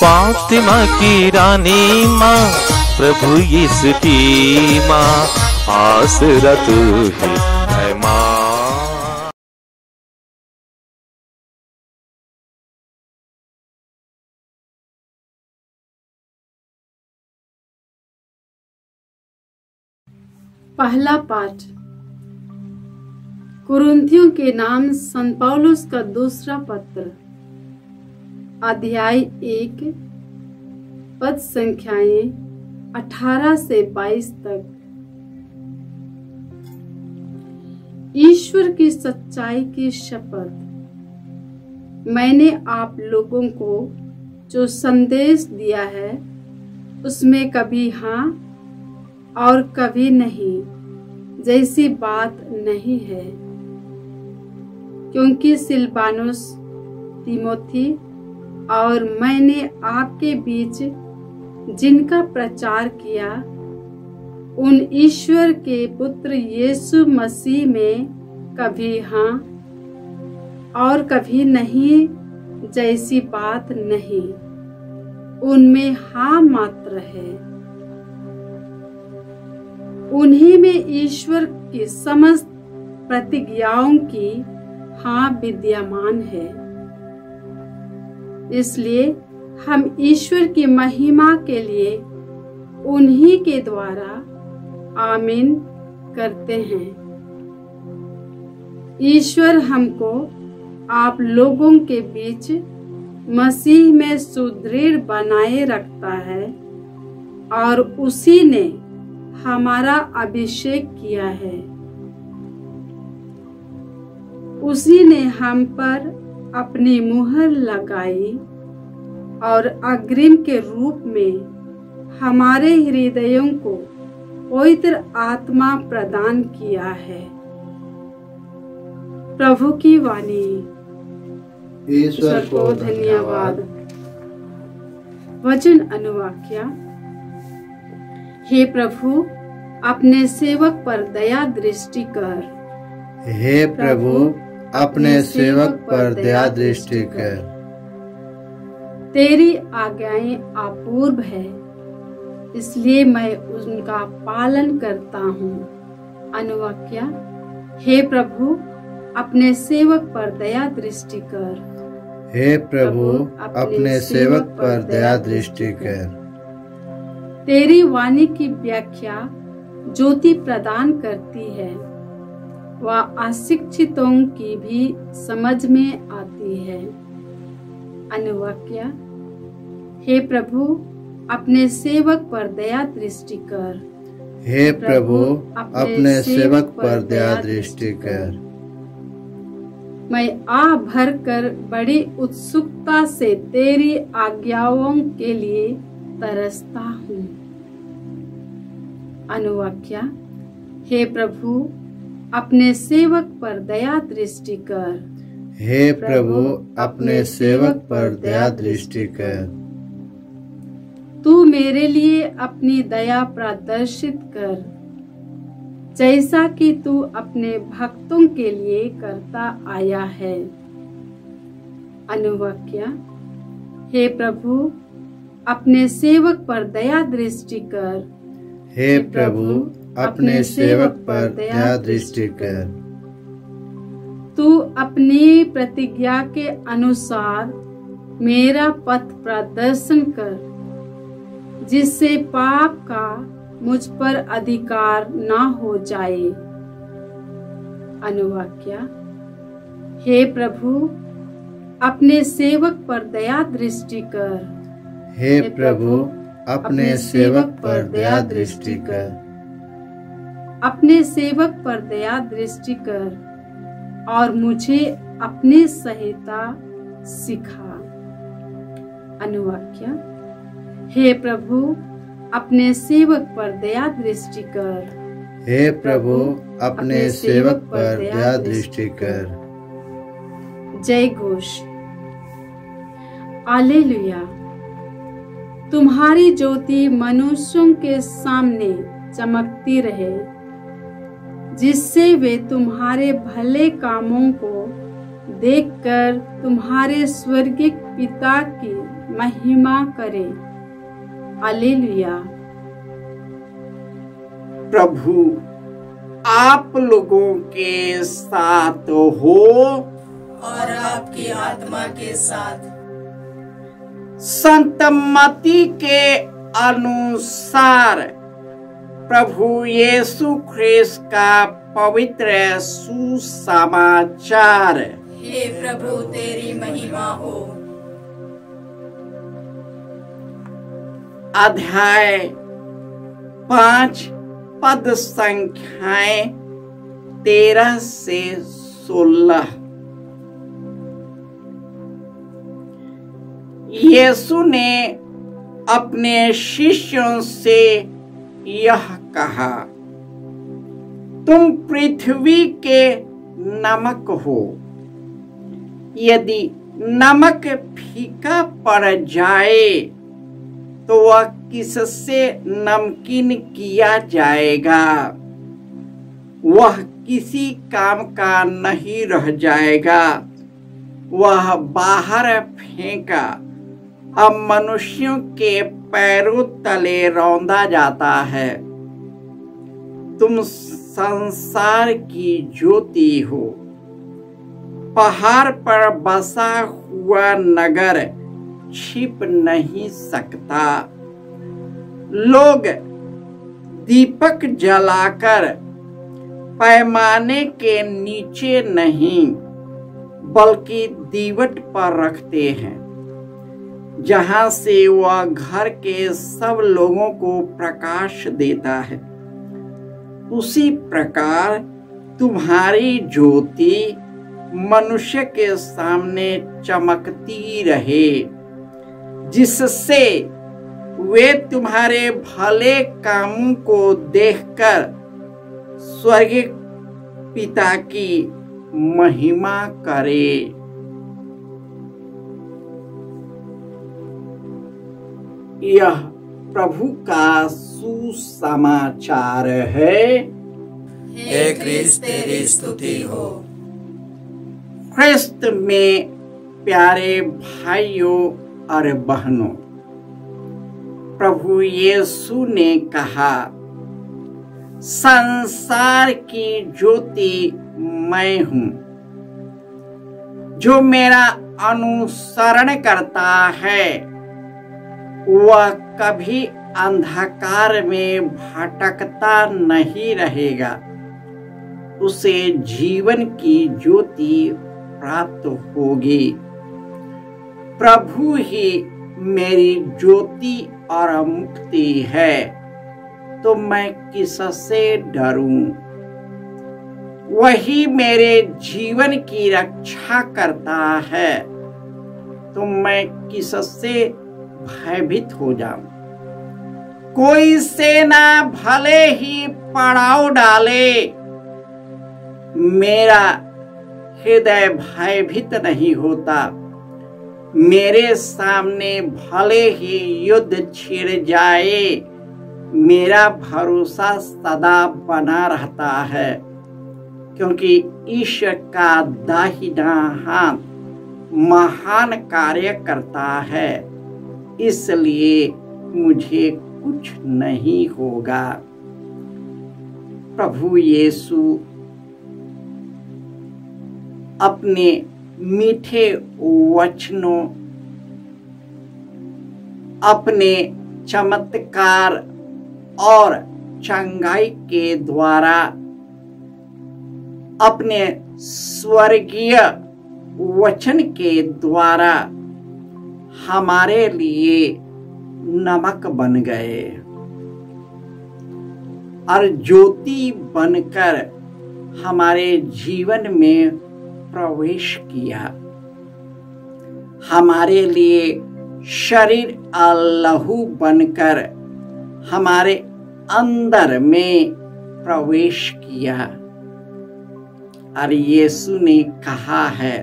फातिमा की रानी माँ, प्रभु यीशु की माँ, आसरा तू ही है माँ। पहला पाठ कुरिन्थियों के नाम संत पौलुस का दूसरा पत्र, अध्याय 1, पद संख्याएं 18 से 22 तक। ईश्वर की सच्चाई की शपथ, मैंने आप लोगों को जो संदेश दिया है उसमें कभी हाँ और कभी नहीं जैसी बात नहीं है, क्योंकि सिलवानुस, तीमोथी और मैंने आपके बीच जिनका प्रचार किया, उन ईश्वर के पुत्र यीशु मसीह में कभी हाँ और कभी नहीं जैसी बात नहीं, उनमें हाँ मात्र है। उन्हीं में ईश्वर की समस्त प्रतिज्ञाओं की हाँ विद्यमान है। इसलिए हम ईश्वर की महिमा के लिए उन्हीं के द्वारा आमीन करते हैं। ईश्वर हमको आप लोगों के बीच मसीह में सुदृढ़ बनाए रखता है और उसी ने हमारा अभिषेक किया है। उसी ने हम पर अपनी मुहर लगाई और अग्रिम के रूप में हमारे हृदयों को पवित्र आत्मा प्रदान किया है। प्रभु की वाणी। ईश्वर को धन्यवाद। वचन अनुवाक्य। हे प्रभु, अपने सेवक पर दया दृष्टि कर। हे प्रभु, अपने सेवक पर दया दृष्टि कर। तेरी आज्ञाएं अपूर्व है, इसलिए मैं उनका पालन करता हूँ। अनुवाक्य। हे प्रभु, अपने सेवक पर दया दृष्टि कर। हे प्रभु, अपने सेवक पर दया दृष्टि कर। तेरी वाणी की व्याख्या ज्योति प्रदान करती है, वह अशिक्षितों की भी समझ में आती है। अनुवाक्य। हे प्रभु, अपने सेवक पर दया दृष्टि कर। हे प्रभु, अपने सेवक पर दया दृष्टि कर। मैं आह भर कर बड़ी उत्सुकता से तेरी आज्ञाओं के लिए तरसता हूँ। अनुवाक्य। हे प्रभु, अपने सेवक पर दया दृष्टि कर। हे प्रभु, अपने सेवक पर दया दृष्टि कर। तू मेरे लिए अपनी दया प्रदर्शित कर, जैसा कि तू अपने भक्तों के लिए करता आया है। अनुवाक्य। हे प्रभु, अपने सेवक पर दया दृष्टि कर। हे प्रभु, अपने सेवक पर दया दृष्टि कर। तू अपनी प्रतिज्ञा के अनुसार मेरा पथ प्रदर्शन कर, जिससे पाप का मुझ पर अधिकार न हो जाए। अनुवाक्य। हे प्रभु, अपने सेवक पर दया दृष्टि कर। हे प्रभु, अपने सेवक पर दया दृष्टि कर। अपने सेवक पर दया दृष्टि कर और मुझे अपनी सहायता सिखा। अनुवाक्य। हे प्रभु, अपने सेवक पर दया दृष्टि कर। हे प्रभु, अपने सेवक पर दया दृष्टि कर। जय घोष। हालेलुया। तुम्हारी ज्योति मनुष्यों के सामने चमकती रहे, जिससे वे तुम्हारे भले कामों को देखकर तुम्हारे स्वर्गीय पिता की महिमा करे। हालेलुया। प्रभु आप लोगों के साथ हो और आपकी आत्मा के साथ। संत मत्ती के अनुसार प्रभु यीशु ख्रिस्त का पवित्र सुसमाचार। हे प्रभु तेरी महिमा हो। अध्याय 5 पद संख्याएं 13 से 16। यीशु ने अपने शिष्यों से यह कहा, तुम पृथ्वी के नमक हो। यदि नमक फीका पड़ जाए तो वह किससे नमकीन किया जाएगा? वह किसी काम का नहीं रह जाएगा, वह बाहर फेंका अब मनुष्यों के पैरों तले रौंदा जाता है। तुम संसार की ज्योति हो। पहाड़ पर बसा हुआ नगर छिप नहीं सकता। लोग दीपक जलाकर पैमाने के नीचे नहीं बल्कि दीवट पर रखते हैं, जहां से वह घर के सब लोगों को प्रकाश देता है। उसी प्रकार तुम्हारी ज्योति मनुष्य के सामने चमकती रहे, जिससे वे तुम्हारे भले कामों को देखकर स्वर्गीय पिता की महिमा करे। यह प्रभु का सुसमाचार है। हे क्रिस्त तेरी स्तुति हो। ख्रिस्त में प्यारे भाइयों और बहनों, प्रभु यीशु ने कहा, संसार की ज्योति मैं हूं। जो मेरा अनुसरण करता है वह कभी अंधकार में भटकता नहीं रहेगा, उसे जीवन की ज्योति प्राप्त होगी। प्रभु ही मेरी ज्योति और मुक्ति है, तो मैं किससे डरूं? वही मेरे जीवन की रक्षा करता है, तो मैं किससे भयभीत हो जाऊं? कोई सेना भले ही पड़ाव डाले, मेरा हृदय भयभीत नहीं होता। मेरे सामने भले ही युद्ध छिड़ जाए, मेरा भरोसा सदा बना रहता है, क्योंकि ईश्वर का दाहिना हाथ महान कार्य करता है, इसलिए मुझे कुछ नहीं होगा। प्रभु यीशु अपने मीठे वचनों, अपने चमत्कार और चंगाई के द्वारा, अपने स्वर्गीय वचन के द्वारा हमारे लिए नमक बन गए और ज्योति बनकर हमारे जीवन में प्रवेश किया। हमारे लिए शरीर और लहू बनकर हमारे अंदर में प्रवेश किया। और यीशु ने कहा है,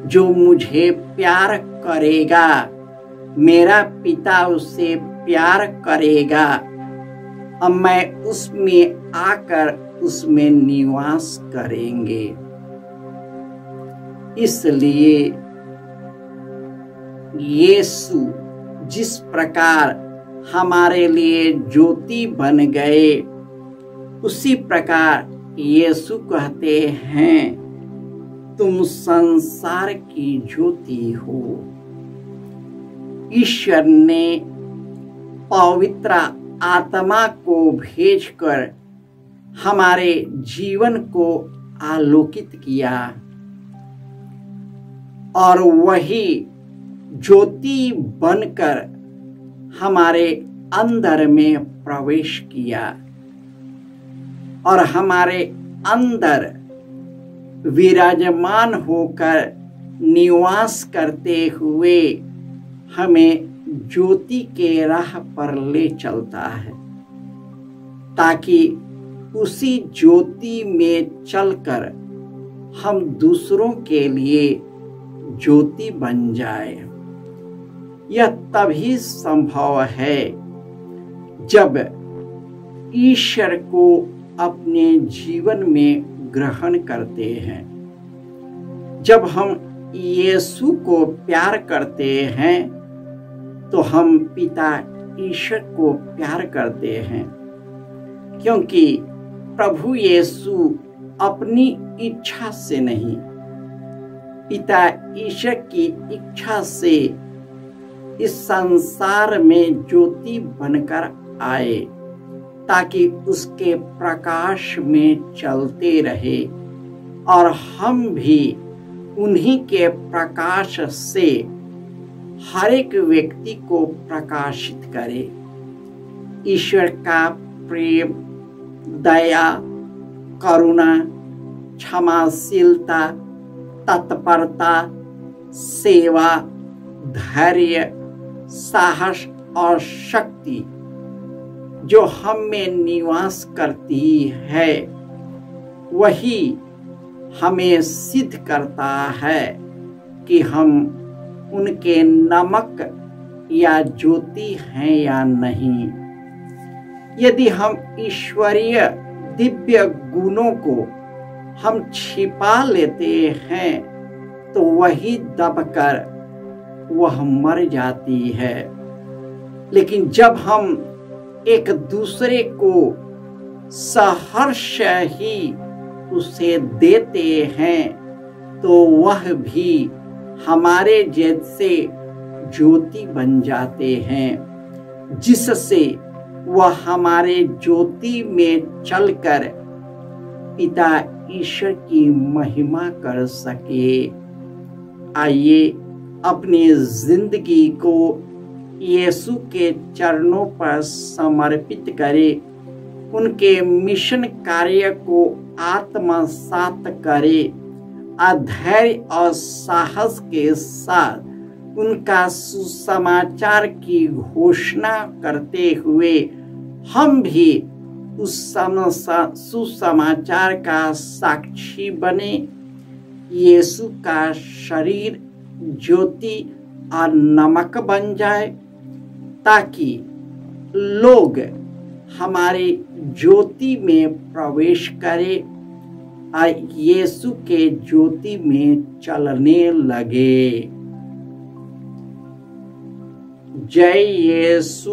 जो मुझे प्यार करेगा मेरा पिता उससे प्यार करेगा और मैं उसमें आकर उसमें निवास करेंगे। इसलिए यीशु जिस प्रकार हमारे लिए ज्योति बन गए, उसी प्रकार यीशु कहते हैं, तुम संसार की ज्योति हो। ईश्वर ने पवित्र आत्मा को भेजकर हमारे जीवन को आलोकित किया और वही ज्योति बनकर हमारे अंदर में प्रवेश किया और हमारे अंदर विराजमान होकर निवास करते हुए हमें ज्योति के राह पर ले चलता है, ताकि उसी ज्योति में चलकर हम दूसरों के लिए ज्योति बन जाए। यह तभी संभव है जब ईश्वर को अपने जीवन में ग्रहण करते हैं। जब हम यीशु को प्यार करते हैं तो हम पिता ईश्वर को प्यार करते हैं, क्योंकि प्रभु यीशु अपनी इच्छा से नहीं, पिता ईश्वर की इच्छा से इस संसार में ज्योति बनकर आए, ताकि उसके प्रकाश में चलते रहे और हम भी उन्हीं के प्रकाश से हर एक व्यक्ति को प्रकाशित करें। ईश्वर का प्रेम, दया, करुणा, क्षमाशीलता, तत्परता, सेवा, धैर्य, साहस और शक्ति जो हम में निवास करती है, वही हमें सिद्ध करता है कि हम उनके नमक या ज्योति हैं या नहीं। यदि हम ईश्वरीय दिव्य गुणों को हम छिपा लेते हैं तो वही दबकर वह मर जाती है। लेकिन जब हम एक दूसरे को सहर्ष ही उसे देते हैं तो वह भी हमारे जैसे ज्योति बन जाते हैं, जिससे वह हमारे ज्योति में चलकर पिता ईश्वर की महिमा कर सके। आइए अपनी जिंदगी को यीशु के चरणों पर समर्पित करें, उनके मिशन कार्य को आत्मसात करें, धैर्य और साहस के साथ उनका सुसमाचार की घोषणा करते हुए हम भी उस सुसमाचार का साक्षी बने। यीशु का शरीर ज्योति और नमक बन जाए, ताकि लोग हमारे ज्योति में प्रवेश करें और यीशु के ज्योति में चलने लगे। जय यीशु।